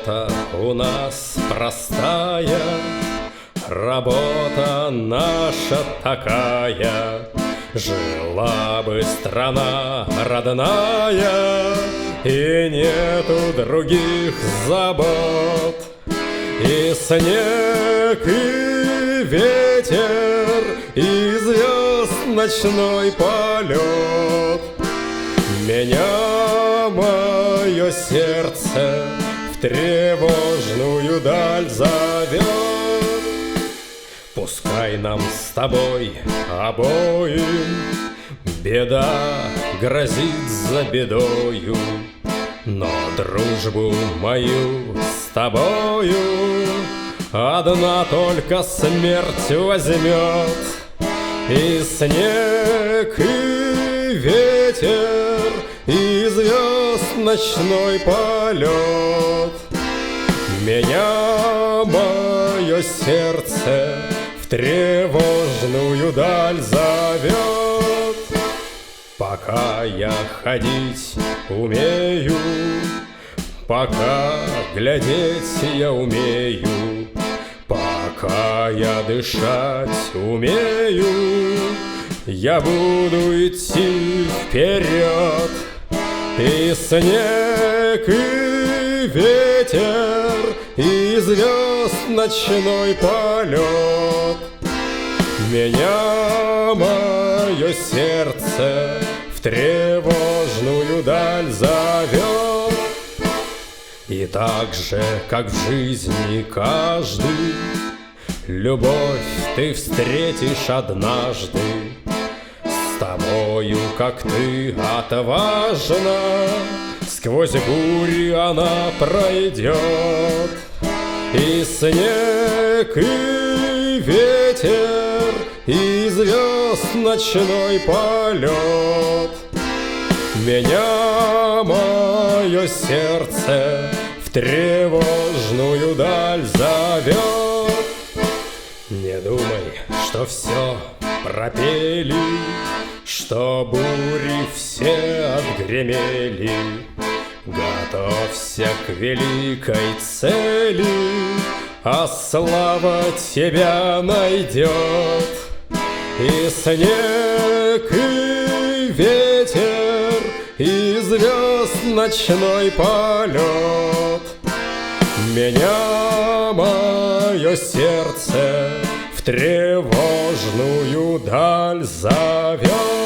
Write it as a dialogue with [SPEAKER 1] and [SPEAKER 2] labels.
[SPEAKER 1] Работа у нас простая, работа наша такая. Жила бы страна родная, и нету других забот. И снег, и ветер, и звезд ночной полет. Меня мое сердце в тревожную даль зовет. Пускай нам с тобой обоим беда грозит за бедою, но дружбу мою с тобою одна только смерть возьмет. И снег, и ветер, и звезд ночной полет. Меня мое сердце в тревожную даль зовет. Пока я ходить умею, пока глядеть я умею, пока я дышать умею, я буду идти вперед. И снег, и ветер, и звезд ночной полет. Меня мое сердце в тревожную даль зовет. И так же, как в жизни каждый, любовь ты встретишь однажды. С тобою, как ты отважна, сквозь бури она пройдет. И снег, и ветер, и звезд ночной полет. Меня мое сердце в тревожную даль зовет. Не думай, что все пропели, что бури все отгремели. Готовься к великой цели, а слава тебя найдет. И снег, и ветер, и звезд ночной полет. Меня мое сердце в тревожную даль зовет.